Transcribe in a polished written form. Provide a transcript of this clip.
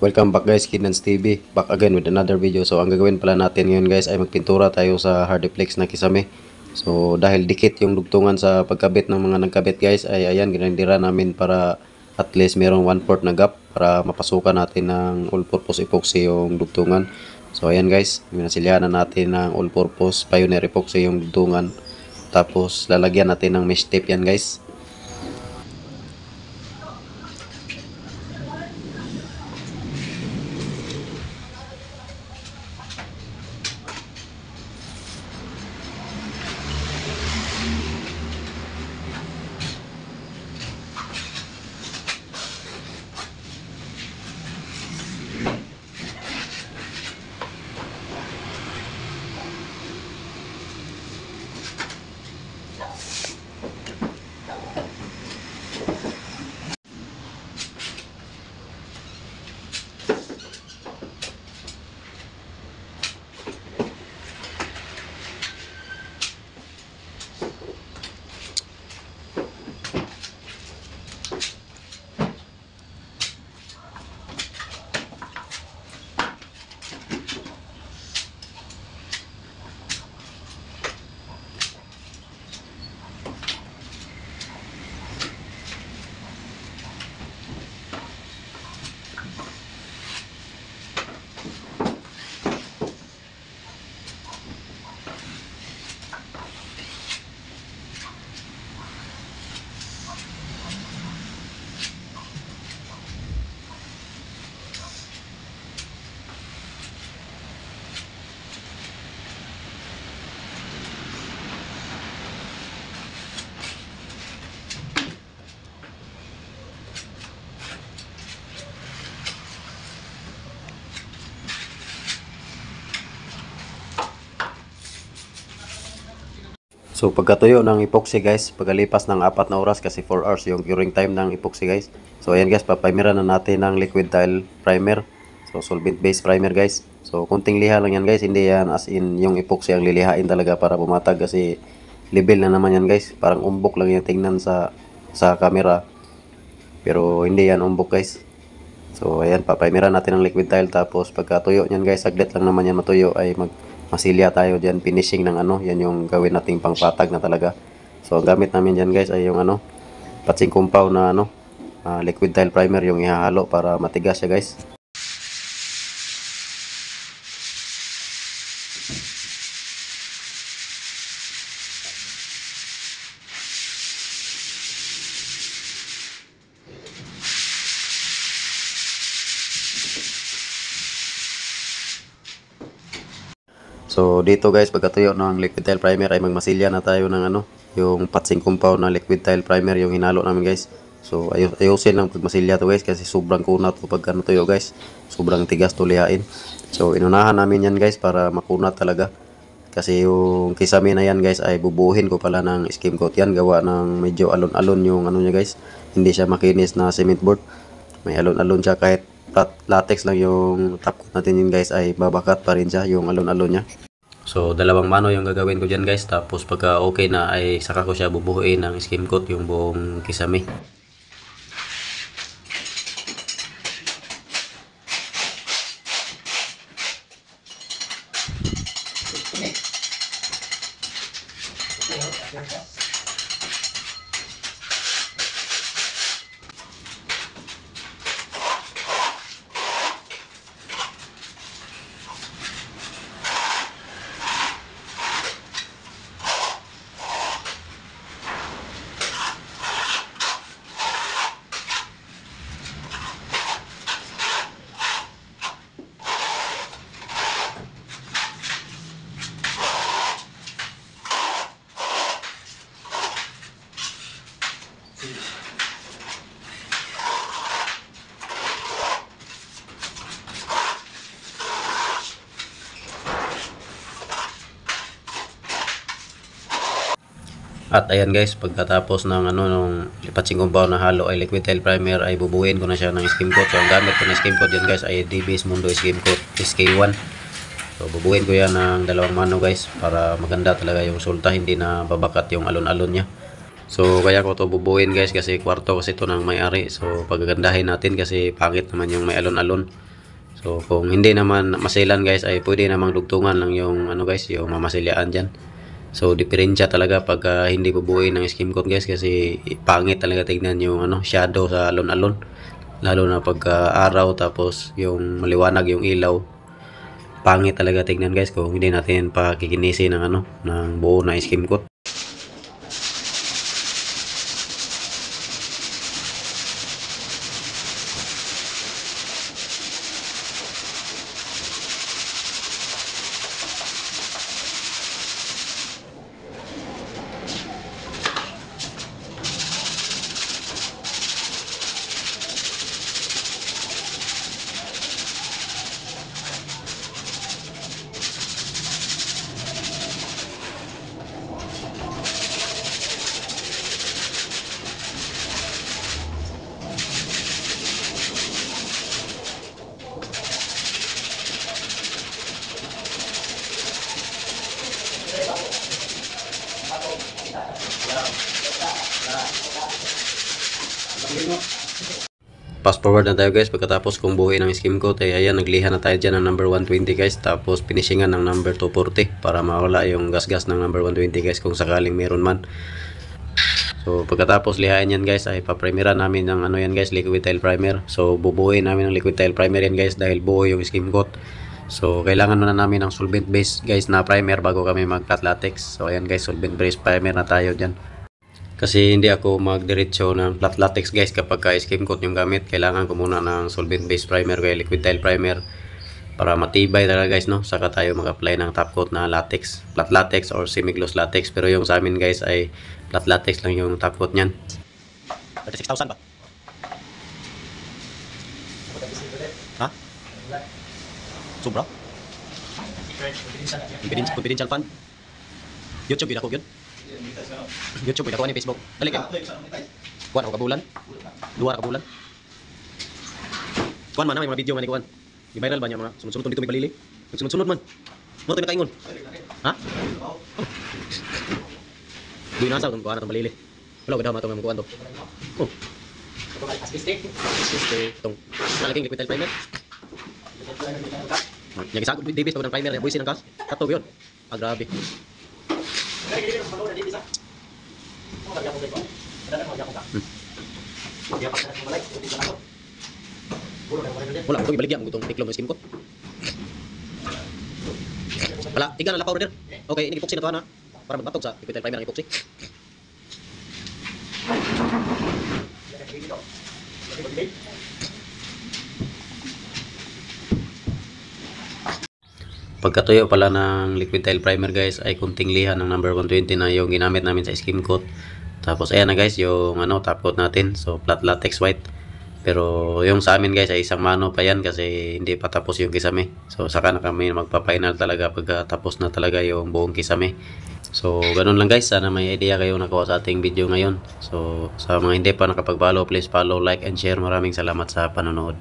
Welcome back guys, Kidnans TV. Back again with another video. So ang gagawin pala natin ngayon guys ay magpintura tayo sa Hardiplex na kisame. So dahil dikit yung dugtungan sa pagkabit ng mga nagkabit guys, ay ayan, ginandira namin para at least merong 1/4 na gap para mapasukan natin ng all-purpose epoxy yung dugtungan. So ayan guys, minasilyahan na natin ng all-purpose Pioneer epoxy yung dugtungan. Tapos lalagyan natin ng mesh tape yan guys. So pagkatuyo ng epoxy guys, pagkalipas ng 4 na oras kasi 4 hours yung curing time ng epoxy guys. So ayan guys, papamiran na natin ng liquid tile primer. So solvent based primer guys. So kunting liha lang yan guys, hindi yan as in yung epoxy ang lilihain talaga para bumatag kasi level na naman yan guys. Parang umbok lang yung tingnan sa camera. Pero hindi yan umbok guys. So ayan, papamiran natin ng liquid tile tapos pagkatuyo niyan guys, saglit lang naman yan matuyo ay masilya tayo diyan, finishing ng yan yung gawin nating pangpatag na talaga. So ang gamit namin diyan guys ay yung patching compound na liquid tile primer yung ihahalo para matigas siya guys. So dito guys, pagkatuyo ng liquid tile primer ay magmasilya na tayo ng yung patching compound na liquid tile primer yung hinalo namin guys. So ayusin lang pagmasilya to guys kasi sobrang kunat to pag tuyo guys. Sobrang tigas to lihain. So inunahan namin yan guys para makunat talaga. Kasi yung kisame na yan guys ay bubuhin ko pala ng skim coat yan. Gawa ng medyo alon-alon yung niya guys. Hindi siya makinis na cement board. May alon-alon siya, kahit latex lang yung top coat natin yun guys ay babakat pa rin siya yung alon-alon niya. So dalawang mano yung gagawin ko dyan guys, tapos pagka okay na ay saka ko siya bubuhuin ng skim coat yung buong kisame. At ayan guys, pagkatapos ng nung patching compound na halo ay liquid tile primer ay bubuhin ko na siya ng skim coat. So ang gamit ko na skim coat yan guys ay DBS Mundo skim coat SK1. So bubuhin ko yan ng dalawang mano guys para maganda talaga yung resulta, hindi na babakat yung alon-alon niya. So kaya ko to bubuhin guys kasi kwarto kasi ito ng may-ari. So pagagandahin natin kasi pangit naman yung may alon-alon. So kung hindi naman masilan guys ay pwede namang dugtungan lang yung ano guys, yung mamasilyaan diyan. So diferensya talaga pag hindi bubuuin ng skim coat guys, kasi pangit talaga tingnan yung ano shadow sa alon-alon. Lalo na pag araw tapos yung maliwanag yung ilaw. Pangit talaga tingnan guys kung hindi natin pakikinisin ng ano ng buo na skim coat. Fast forward na tayo guys, pagkatapos kung buuin ng skim coat ay ayan, nagliha na tayo dyan ng number 120 guys, tapos finishingan ng number 240 para mawala yung gasgas ng number 120 guys kung sakaling meron man. So pagkatapos lihain yan guys ay paprimeran namin ng ano yan guys, liquid tile primer. So bubuuin namin ng liquid tile primer yan guys dahil buo yung skim coat. So kailangan muna namin ng solvent base guys na primer bago kami mag flat latex. So ayan guys, solvent base primer na tayo dyan. Kasi hindi ako magdiretso ng flat latex guys kapag skim coat yung gamit. Kailangan ko muna ng solvent base primer kaya liquid tile primer para matibay talaga guys, no? Saka tayo mag-apply ng top coat na latex, flat latex or semi-gloss latex. Pero yung sa amin guys ay flat latex lang yung top coat nyan. 36,000 ba? Ha? Sobra? Confidential fund? YouTube yun ako yun? YouTube yun ako ni Facebook. Dali kayo. Kuhan ako kabulan? Dua kabulan? Kuhan man na may mga video man ni Kuhan. I-viral ba niya mga sunod-sunod dito may palili? Sunod-sunod man. Ano tayo nakaingon? Ha? Duy nasa kung kuhan na itong palili. Wala, ganda mga kuhan to. Oh. Itong nalaging liquid tile primer. Yang isa, Davis pag ng primer, buwisin ng kas. Katog yun. Ah, grabe. Wala, ito ibaligyan mo itong tiklom ng skim coat. Wala, tiga na lakaw order. Okay, ini epoxy na ito na. Para magbatog sa liquid tile primer ng epoxy. Pagkatuyo pala ng liquid tile primer guys ay kunting liha ng number 120 na yung ginamit namin sa skim coat. Tapos ayan na guys yung ano top coat natin, so flat latex white. Pero yung sa amin guys ay isang mano pa yan kasi hindi pa tapos yung kisame. So saka na kami magpa-final talaga pagka tapos na talaga yung buong kisame. So ganun lang guys, sana may idea kayo nakuha sa ating video ngayon. So sa mga hindi pa nakapag-follow, please follow, like and share. Maraming salamat sa panonood.